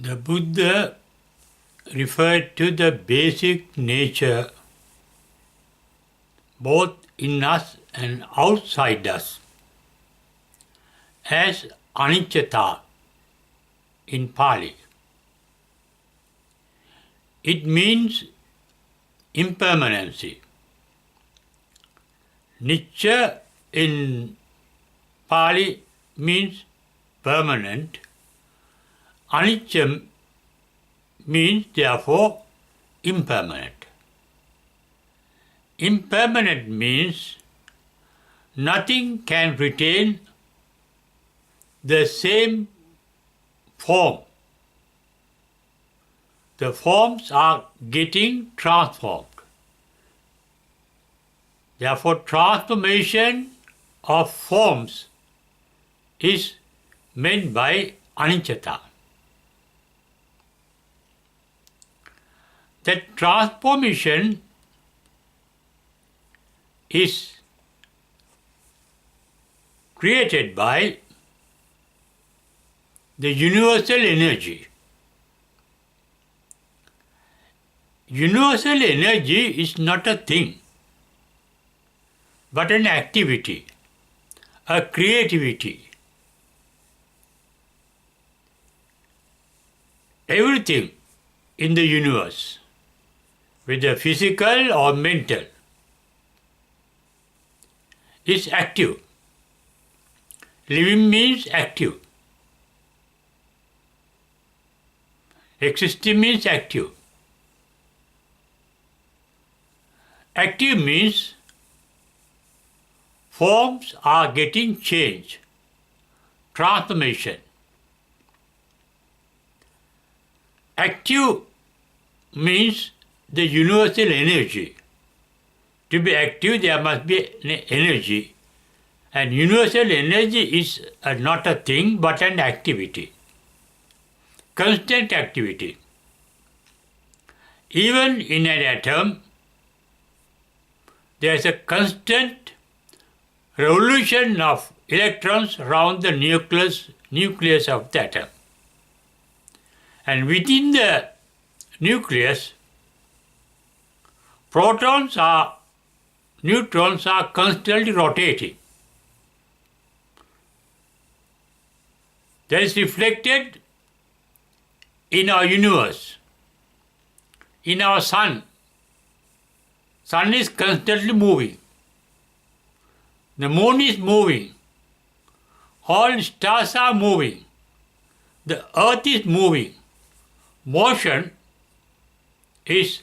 The Buddha referred to the basic nature both in us and outside us as anicca in Pali. It means impermanency. Nicca in Pali means permanent. Anicca means therefore impermanent. Impermanent means nothing can retain the same form. The forms are getting transformed. Therefore, transformation of forms is meant by anicca. That transformation is created by the universal energy. Universal energy is not a thing, but an activity, a creativity. Everything in the universe, whether physical or mental, is active. Living means active. Existing means active. Active means forms are getting changed, transformation. Active means the universal energy. To be active, there must be energy. And universal energy is not a thing, but an activity. Constant activity. Even in an atom, there is a constant revolution of electrons around the nucleus of the atom. And within the nucleus, neutrons are constantly rotating. That is reflected in our universe, in our sun. Sun is constantly moving. The moon is moving. All stars are moving. The earth is moving. Motion is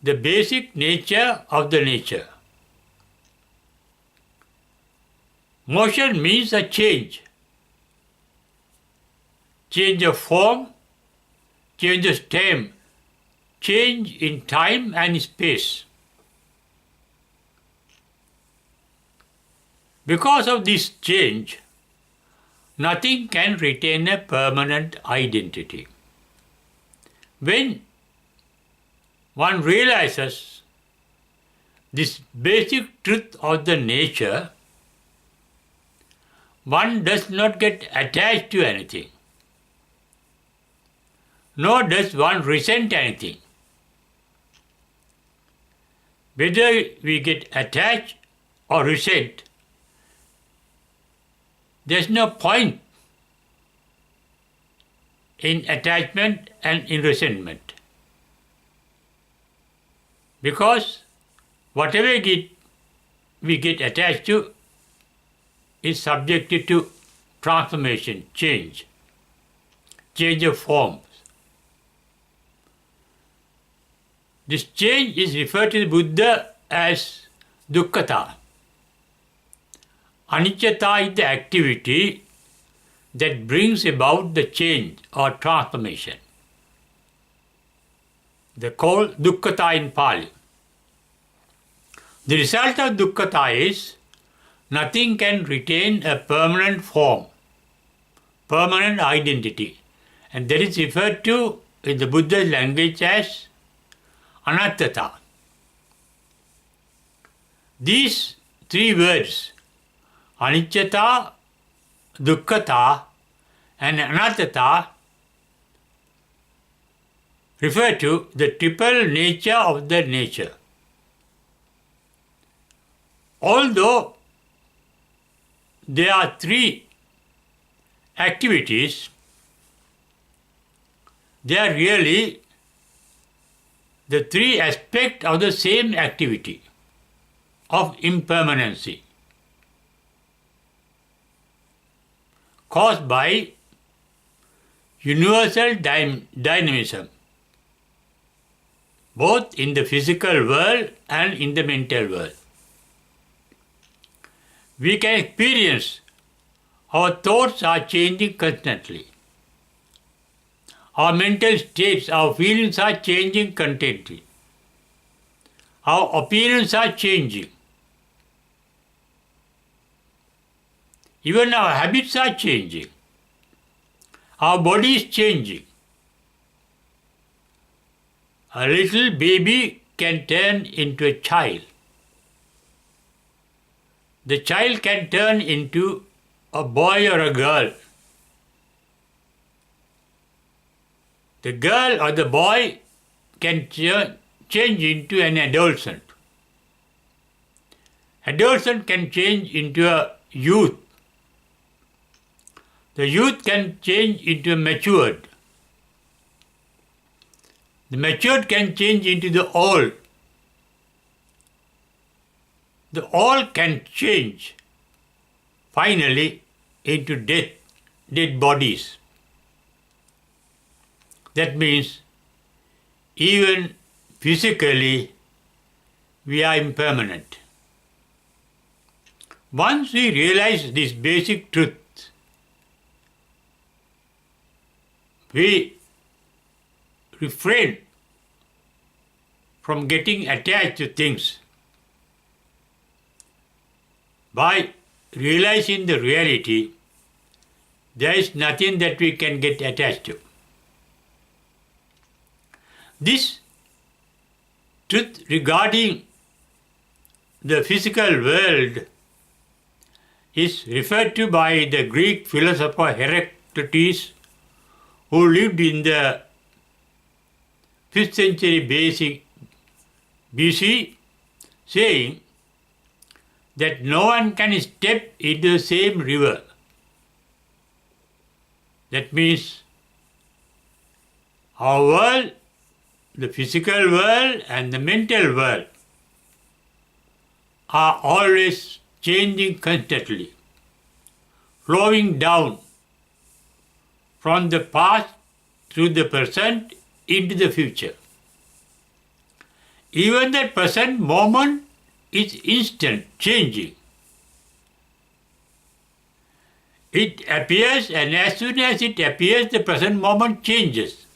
the basic nature of the nature. Motion means a change. Change of form, change of stem, change in time and space. Because of this change, nothing can retain a permanent identity. When one realizes this basic truth of the nature, one does not get attached to anything, nor does one resent anything. Whether we get attached or resent, there's no point in attachment and in resentment. Because whatever we get attached to is subjected to transformation, change of forms. This change is referred to the Buddha as dukkha. Anicca is the activity that brings about the change or transformation. They call dukkha in Pali. The result of dukkha is nothing can retain a permanent form, permanent identity, and that is referred to in the Buddha's language as anattata. These three words, anicca, dukkha and anattata, refer to the triple nature of the nature. Although there are three activities, they are really the three aspects of the same activity of impermanency, caused by universal dynamism, both in the physical world and in the mental world. We can experience our thoughts are changing constantly. Our mental states, our feelings are changing constantly. Our opinions are changing. Even our habits are changing. Our body is changing. A little baby can turn into a child. The child can turn into a boy or a girl. The girl or the boy can change into an adolescent. Adolescent can change into a youth. The youth can change into a matured. The matured can change into the old. The old can change finally into dead bodies. That means even physically we are impermanent. Once we realize this basic truth, we refrain from getting attached to things. By realizing the reality, there is nothing that we can get attached to. This truth regarding the physical world is referred to by the Greek philosopher Heraclitus, who lived in the 5th century BC, saying that no one can step into the same river. That means our world, the physical world and the mental world, are always changing constantly, flowing down from the past through the present into the future. Even the present moment is instant, changing. It appears, and as soon as it appears, the present moment changes.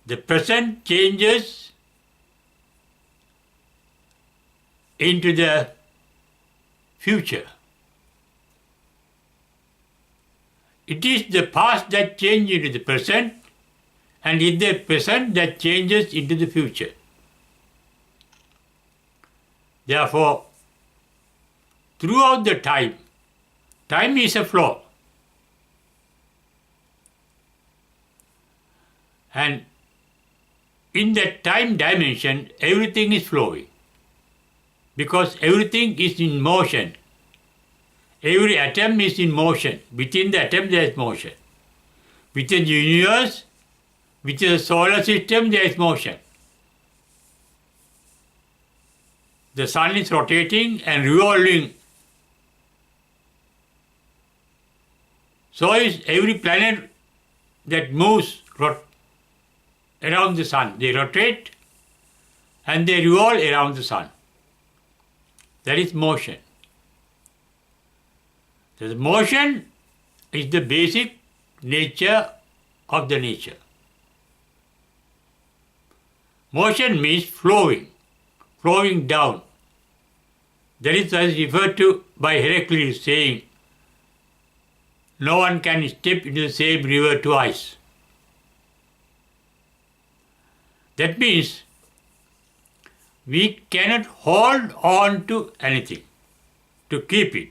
The present changes into the future. It is the past that changes into the present, and in the present that changes into the future. Therefore, throughout the time is a flow. And in that time dimension, everything is flowing. Because everything is in motion. Every atom is in motion. Within the atom there is motion. Within the universe, within the solar system there is motion. The sun is rotating and revolving. So is every planet that moves around the sun. They rotate and they revolve around the sun. That is motion. The motion is the basic nature of the nature. Motion means flowing down. That is as referred to by Heraclitus, saying, no one can step into the same river twice. That means we cannot hold on to anything to keep it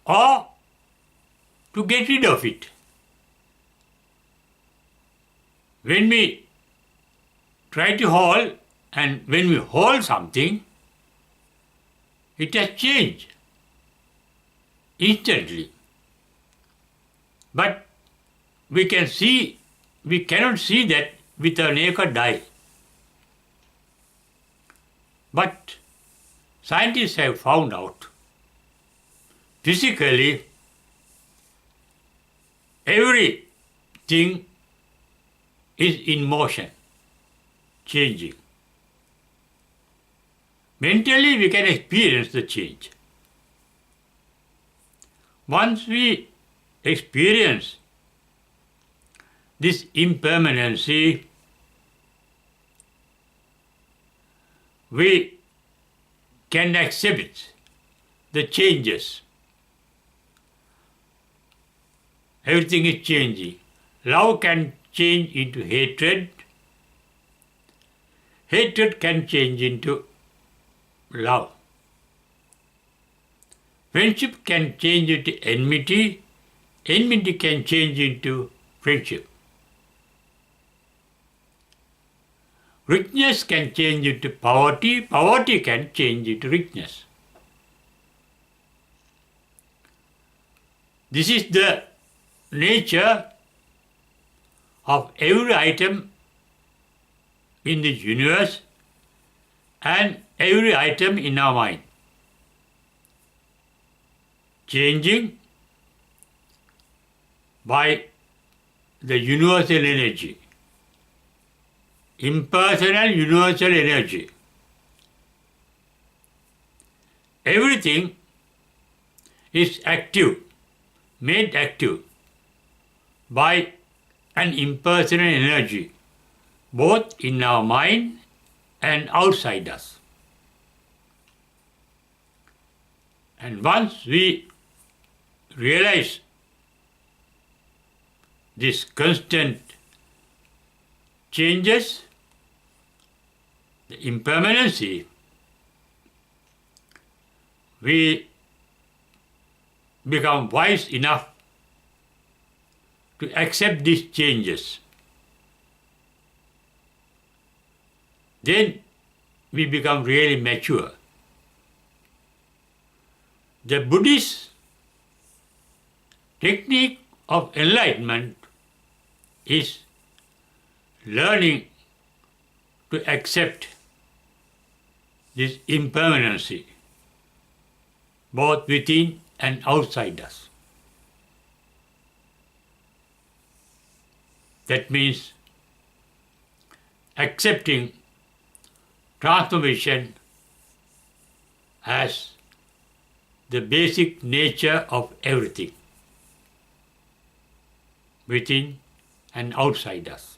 or to get rid of it. When we try to hold, and when we hold something, it has changed instantly. But we cannot see that with our naked eye. But scientists have found out physically everything is in motion, changing. Mentally we can experience the change. Once we experience this impermanency, we can accept the changes. Everything is changing. Love can change into hatred. Hatred can change into love. Friendship can change into enmity. Enmity can change into friendship. Richness can change into poverty. Poverty can change into richness. This is the nature of every item in the universe and every item in our mind. Changing by the universal energy, impersonal universal energy. Everything is active, made active by an impersonal energy, both in our mind and outside us. And once we realize this constant changes, the impermanency, we become wise enough to accept these changes. Then we become really mature. The Buddhist technique of enlightenment is learning to accept this impermanency, both within and outside us. That means accepting transformation as the basic nature of everything, within and outside us.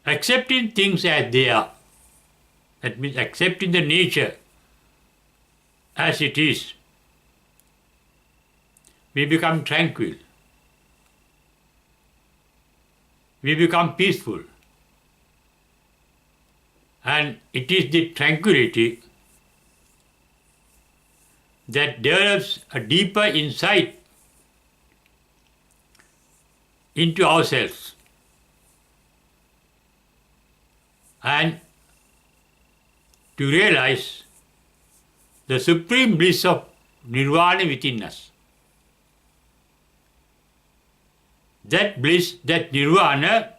Accepting things as they are, that means accepting the nature as it is, we become tranquil, we become peaceful, and it is the tranquility that develops a deeper insight into ourselves and to realize the supreme bliss of nirvana within us. That bliss, that nirvana,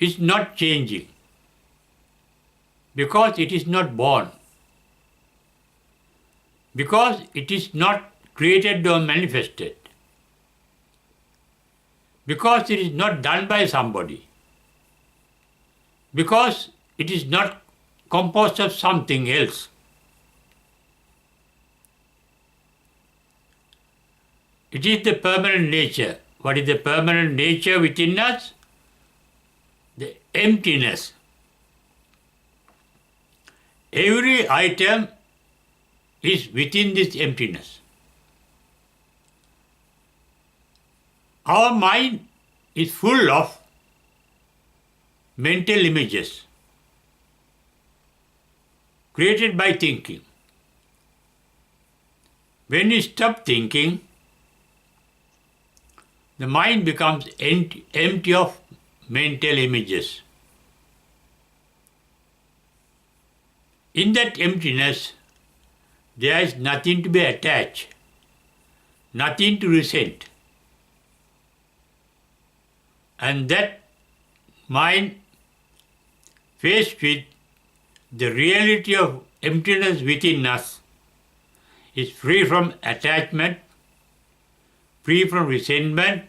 is not changing because it is not born, because it is not created or manifested, because it is not done by somebody, because it is not composed of something else. It is the permanent nature. What is the permanent nature within us? The emptiness. Every item is within this emptiness. Our mind is full of mental images created by thinking. When we stop thinking, the mind becomes empty of mental images. In that emptiness, there is nothing to be attached, nothing to resent. And that mind, faced with the reality of emptiness within us, is free from attachment, free from resentment,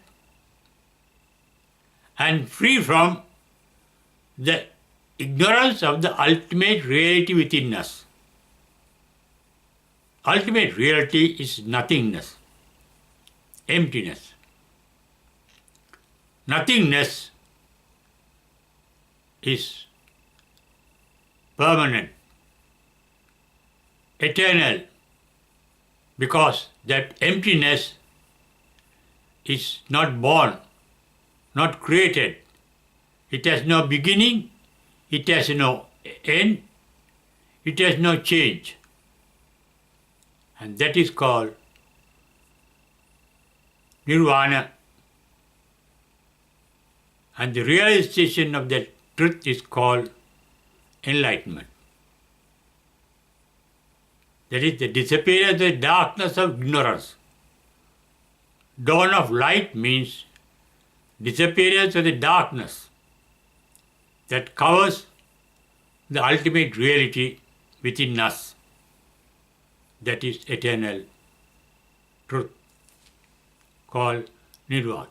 and free from the ignorance of the ultimate reality within us. Ultimate reality is nothingness, emptiness. Nothingness is permanent, eternal, because that emptiness is not born, not created. It has no beginning, it has no end, it has no change. And that is called nirvana. And the realization of that truth is called enlightenment. That is the disappearance of the darkness of ignorance. Dawn of light means disappearance of the darkness that covers the ultimate reality within us. That is eternal truth called nirvana.